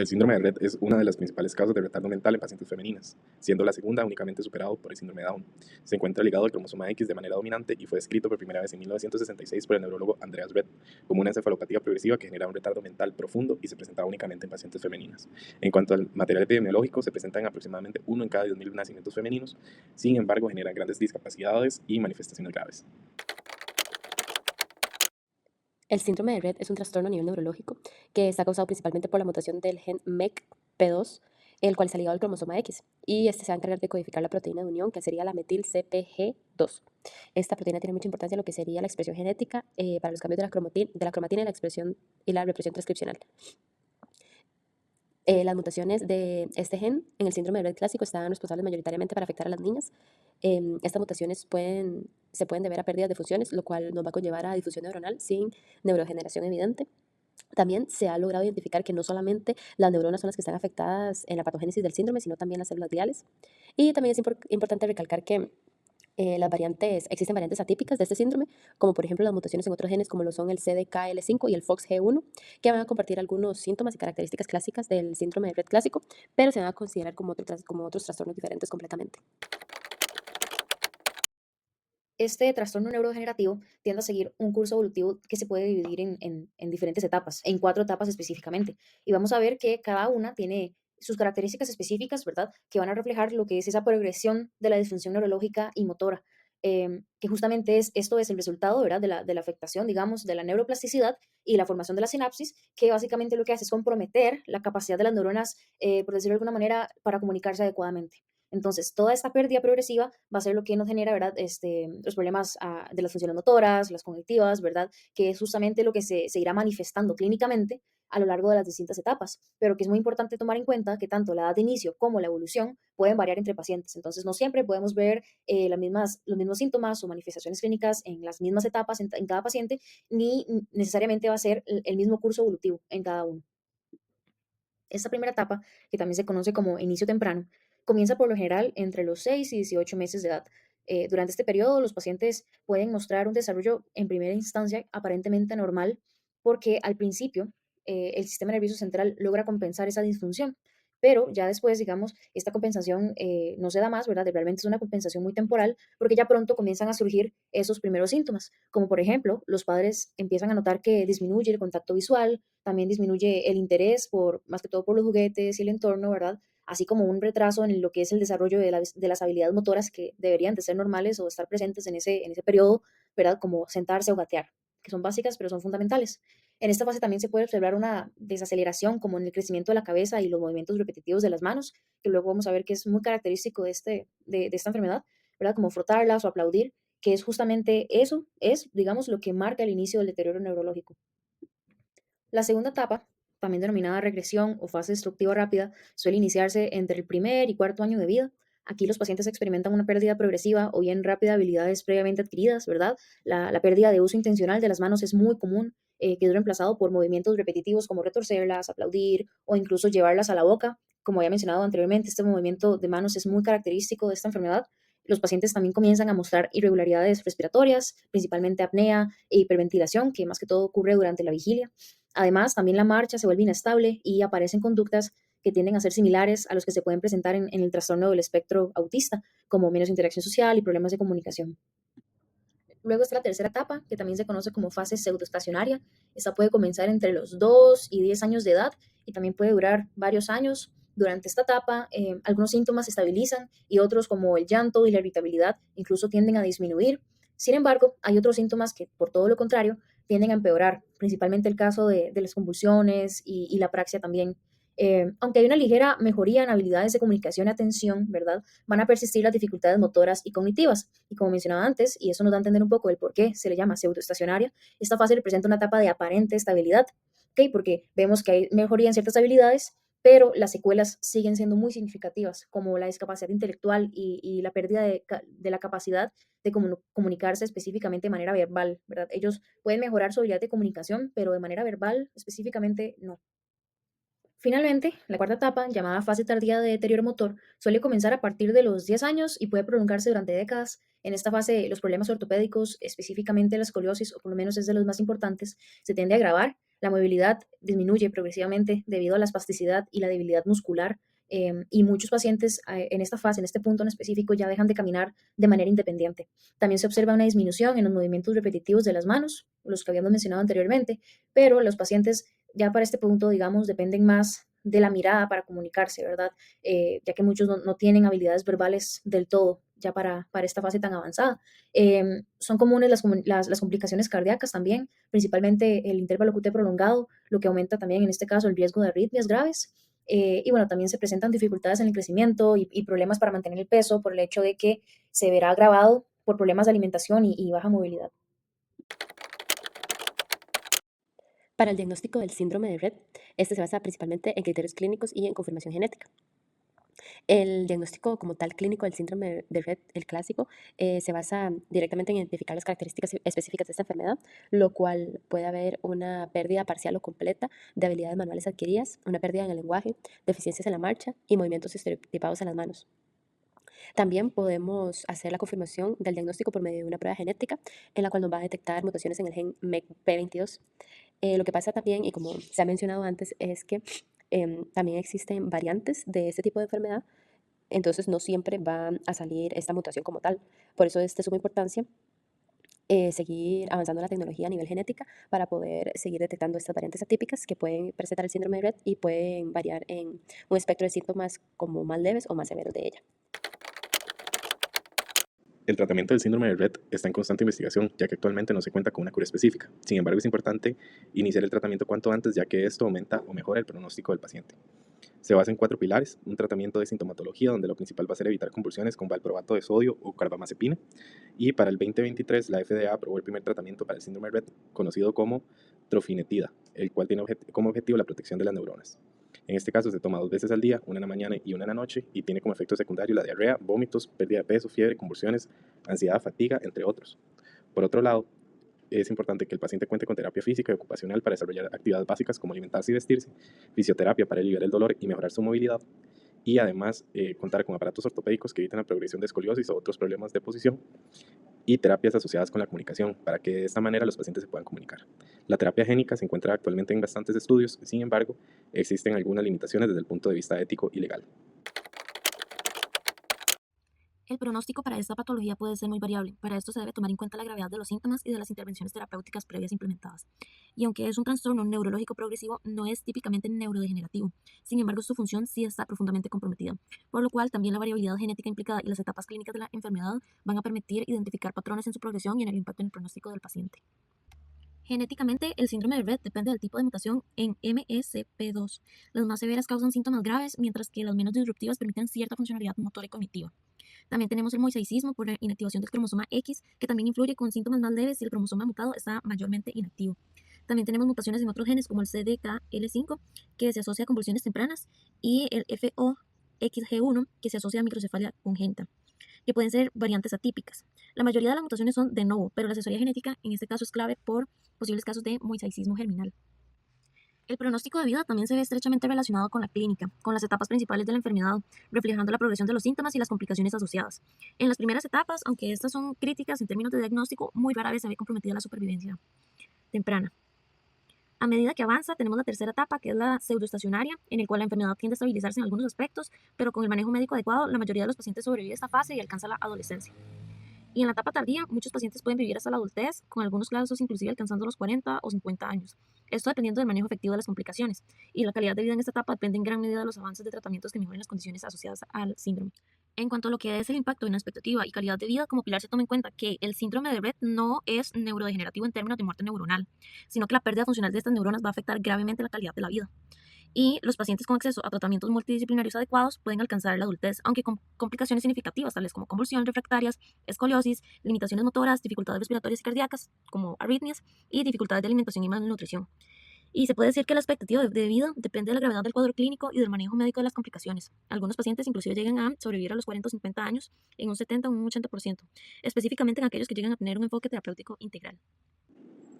síndrome de Rett es una de las principales causas de retardo mental en pacientes femeninas, siendo la segunda únicamente superado por el síndrome de Down. Se encuentra ligado al cromosoma X de manera dominante y fue descrito por primera vez en 1966 por el neurólogo Andreas Rett como una encefalopatía progresiva que genera un retardo mental profundo y se presentaba únicamente en pacientes femeninas. En cuanto al material epidemiológico, se presentan aproximadamente uno en cada 10.000 nacimientos femeninos, sin embargo generan grandes discapacidades y manifestaciones graves. El síndrome de Rett es un trastorno a nivel neurológico que está causado principalmente por la mutación del gen MECP2, el cual está ligado al cromosoma X, y este se va a encargar de codificar la proteína de unión, que sería la metil-CpG2. Esta proteína tiene mucha importancia en lo que sería la expresión genética para los cambios de la cromatina y la expresión y la represión transcripcional. Las mutaciones de este gen en el síndrome de Rett clásico están responsables mayoritariamente para afectar a las niñas. Estas mutaciones se pueden deber a pérdidas de funciones, lo cual nos va a conllevar a difusión neuronal sin neurodegeneración evidente. También se ha logrado identificar que no solamente las neuronas son las que están afectadas en la patogénesis del síndrome, sino también las células gliales. Y también es importante recalcar que existen variantes atípicas de este síndrome, como por ejemplo las mutaciones en otros genes como lo son el CDKL5 y el FOXG1, que van a compartir algunos síntomas y características clásicas del síndrome de Rett clásico, pero se van a considerar como otros trastornos diferentes completamente. Este trastorno neurodegenerativo tiende a seguir un curso evolutivo que se puede dividir en diferentes etapas, en 4 etapas específicamente. Y vamos a ver que cada una tiene sus características específicas, ¿verdad? Que van a reflejar lo que es esa progresión de la disfunción neurológica y motora, que justamente esto es el resultado, ¿verdad? De la afectación, digamos, de la neuroplasticidad y la formación de la sinapsis, que básicamente lo que hace es comprometer la capacidad de las neuronas, por decirlo de alguna manera, para comunicarse adecuadamente. Entonces, toda esta pérdida progresiva va a ser lo que nos genera, ¿verdad? Los problemas de las funciones motoras, las cognitivas, ¿verdad? Que es justamente lo que se irá manifestando clínicamente a lo largo de las distintas etapas, pero que es muy importante tomar en cuenta que tanto la edad de inicio como la evolución pueden variar entre pacientes. Entonces, no siempre podemos ver los mismos síntomas o manifestaciones clínicas en las mismas etapas en cada paciente, ni necesariamente va a ser el mismo curso evolutivo en cada uno. Esta primera etapa, que también se conoce como inicio temprano, comienza por lo general entre los 6 y 18 meses de edad. Durante este periodo, los pacientes pueden mostrar un desarrollo en primera instancia aparentemente normal porque al principio el sistema nervioso central logra compensar esa disfunción, pero ya después, digamos, esta compensación no se da más, ¿verdad? Realmente es una compensación muy temporal porque ya pronto comienzan a surgir esos primeros síntomas, como por ejemplo, los padres empiezan a notar que disminuye el contacto visual, también disminuye el interés por, más que todo por los juguetes y el entorno, ¿verdad? Así como un retraso en lo que es el desarrollo de las habilidades motoras que deberían de ser normales o estar presentes en ese periodo, ¿verdad? Como sentarse o gatear, que son básicas pero son fundamentales. En esta fase también se puede observar una desaceleración como en el crecimiento de la cabeza y los movimientos repetitivos de las manos, que luego vamos a ver que es muy característico de esta enfermedad, ¿verdad? Como frotarlas o aplaudir, que es justamente eso, es, digamos, lo que marca el inicio del deterioro neurológico. La segunda etapa, también denominada regresión o fase destructiva rápida, suele iniciarse entre el primer y cuarto año de vida. Aquí los pacientes experimentan una pérdida progresiva o bien rápida de habilidades previamente adquiridas, ¿verdad? La pérdida de uso intencional de las manos es muy común, que es reemplazado por movimientos repetitivos como retorcerlas, aplaudir o incluso llevarlas a la boca. Como ya mencionado anteriormente, este movimiento de manos es muy característico de esta enfermedad. Los pacientes también comienzan a mostrar irregularidades respiratorias, principalmente apnea e hiperventilación, que más que todo ocurre durante la vigilia. Además, también la marcha se vuelve inestable y aparecen conductas que tienden a ser similares a los que se pueden presentar en el trastorno del espectro autista, como menos interacción social y problemas de comunicación. Luego está la tercera etapa, que también se conoce como fase pseudoestacionaria. Esta puede comenzar entre los 2 y 10 años de edad y también puede durar varios años. Durante esta etapa, algunos síntomas se estabilizan y otros, como el llanto y la irritabilidad, incluso tienden a disminuir. Sin embargo, hay otros síntomas que, por todo lo contrario, tienden a empeorar, principalmente el caso de las convulsiones y la apraxia también. Aunque hay una ligera mejoría en habilidades de comunicación y atención, ¿verdad? Van a persistir las dificultades motoras y cognitivas. Y como mencionaba antes, y eso nos da a entender un poco el por qué se le llama pseudoestacionaria, esta fase representa una etapa de aparente estabilidad, ¿ok? Porque vemos que hay mejoría en ciertas habilidades, pero las secuelas siguen siendo muy significativas, como la discapacidad intelectual y la pérdida de la capacidad de comunicarse específicamente de manera verbal, ¿verdad? Ellos pueden mejorar su habilidad de comunicación, pero de manera verbal específicamente no. Finalmente, la cuarta etapa, llamada fase tardía de deterioro motor, suele comenzar a partir de los 10 años y puede prolongarse durante décadas. En esta fase, los problemas ortopédicos, específicamente la escoliosis, o por lo menos es de los más importantes, se tiende a agravar. La movilidad disminuye progresivamente debido a la espasticidad y la debilidad muscular. Y muchos pacientes en esta fase, en este punto en específico, ya dejan de caminar de manera independiente. También se observa una disminución en los movimientos repetitivos de las manos, los que habíamos mencionado anteriormente, pero los pacientes ya para este punto, digamos, dependen más de la mirada para comunicarse, ¿verdad? Ya que muchos no tienen habilidades verbales del todo ya para esta fase tan avanzada. Son comunes las complicaciones cardíacas también, principalmente el intervalo QT prolongado, lo que aumenta también en este caso el riesgo de arritmias graves. Y bueno, también se presentan dificultades en el crecimiento y problemas para mantener el peso por el hecho de que se verá agravado por problemas de alimentación y baja movilidad. Para el diagnóstico del síndrome de Rett, este se basa principalmente en criterios clínicos y en confirmación genética. El diagnóstico como tal clínico del síndrome de Rett, el clásico, se basa directamente en identificar las características específicas de esta enfermedad, lo cual puede haber una pérdida parcial o completa de habilidades manuales adquiridas, una pérdida en el lenguaje, deficiencias en la marcha y movimientos estereotipados en las manos. También podemos hacer la confirmación del diagnóstico por medio de una prueba genética en la cual nos va a detectar mutaciones en el gen MECP22. Lo que pasa también, y como se ha mencionado antes, es que también existen variantes de este tipo de enfermedad, entonces no siempre va a salir esta mutación como tal. Por eso es de suma importancia seguir avanzando la tecnología a nivel genética para poder seguir detectando estas variantes atípicas que pueden presentar el síndrome de Rett y pueden variar en un espectro de síntomas como más leves o más severos de ella. El tratamiento del síndrome de Rett está en constante investigación, ya que actualmente no se cuenta con una cura específica. Sin embargo, es importante iniciar el tratamiento cuanto antes, ya que esto aumenta o mejora el pronóstico del paciente. Se basa en 4 pilares: un tratamiento de sintomatología, donde lo principal va a ser evitar convulsiones con valproato de sodio o carbamazepina. Y para el 2023, la FDA aprobó el primer tratamiento para el síndrome de Rett, conocido como trofinetida, el cual tiene como objetivo la protección de las neuronas. En este caso se toma 2 veces al día, una en la mañana y una en la noche, y tiene como efecto secundario la diarrea, vómitos, pérdida de peso, fiebre, convulsiones, ansiedad, fatiga, entre otros. Por otro lado, es importante que el paciente cuente con terapia física y ocupacional para desarrollar actividades básicas como alimentarse y vestirse, fisioterapia para aliviar el dolor y mejorar su movilidad, y además contar con aparatos ortopédicos que eviten la progresión de escoliosis o otros problemas de posición, y terapias asociadas con la comunicación, para que de esta manera los pacientes se puedan comunicar. La terapia génica se encuentra actualmente en bastantes estudios, sin embargo, existen algunas limitaciones desde el punto de vista ético y legal. El pronóstico para esta patología puede ser muy variable. Para esto se debe tomar en cuenta la gravedad de los síntomas y de las intervenciones terapéuticas previas implementadas. Y aunque es un trastorno neurológico progresivo, no es típicamente neurodegenerativo. Sin embargo, su función sí está profundamente comprometida, por lo cual también la variabilidad genética implicada y las etapas clínicas de la enfermedad van a permitir identificar patrones en su progresión y en el impacto en el pronóstico del paciente. Genéticamente, el síndrome de Rett depende del tipo de mutación en MECP2. Las más severas causan síntomas graves, mientras que las menos disruptivas permiten cierta funcionalidad motora y cognitiva. También tenemos el mosaicismo por la inactivación del cromosoma X, que también influye con síntomas más leves si el cromosoma mutado está mayormente inactivo. También tenemos mutaciones en otros genes como el CDKL5, que se asocia a convulsiones tempranas, y el FOXG1, que se asocia a microcefalia congénita, que pueden ser variantes atípicas. La mayoría de las mutaciones son de novo, pero la asesoría genética en este caso es clave por posibles casos de mosaicismo germinal. El pronóstico de vida también se ve estrechamente relacionado con la clínica, con las etapas principales de la enfermedad, reflejando la progresión de los síntomas y las complicaciones asociadas. En las primeras etapas, aunque estas son críticas en términos de diagnóstico, muy rara vez se ve comprometida la supervivencia temprana. A medida que avanza, tenemos la tercera etapa, que es la pseudoestacionaria, en el cual la enfermedad tiende a estabilizarse en algunos aspectos, pero con el manejo médico adecuado, la mayoría de los pacientes sobrevive a esta fase y alcanza la adolescencia. Y en la etapa tardía, muchos pacientes pueden vivir hasta la adultez, con algunos casos inclusive alcanzando los 40 o 50 años. Esto dependiendo del manejo efectivo de las complicaciones. Y la calidad de vida en esta etapa depende en gran medida de los avances de tratamientos que mejoren las condiciones asociadas al síndrome. En cuanto a lo que es el impacto en la expectativa y calidad de vida, como pilar se toma en cuenta que el síndrome de Rett no es neurodegenerativo en términos de muerte neuronal, sino que la pérdida funcional de estas neuronas va a afectar gravemente la calidad de la vida. Y los pacientes con acceso a tratamientos multidisciplinarios adecuados pueden alcanzar la adultez, aunque con complicaciones significativas tales como convulsiones refractarias, escoliosis, limitaciones motoras, dificultades respiratorias y cardíacas, como arritmias, y dificultades de alimentación y malnutrición. Y se puede decir que la expectativa de vida depende de la gravedad del cuadro clínico y del manejo médico de las complicaciones. Algunos pacientes inclusive llegan a sobrevivir a los 40 o 50 años en un 70 o un 80%, específicamente en aquellos que llegan a tener un enfoque terapéutico integral.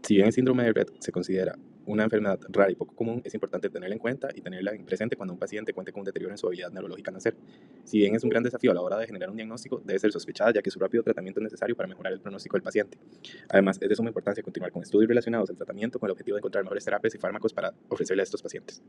Si bien el síndrome de Rett se considera una enfermedad rara y poco común, es importante tenerla en cuenta y tenerla presente cuando un paciente cuente con un deterioro en su habilidad neurológica al nacer. Si bien es un gran desafío a la hora de generar un diagnóstico, debe ser sospechada ya que su rápido tratamiento es necesario para mejorar el pronóstico del paciente. Además, es de suma importancia continuar con estudios relacionados al tratamiento con el objetivo de encontrar mejores terapias y fármacos para ofrecerle a estos pacientes.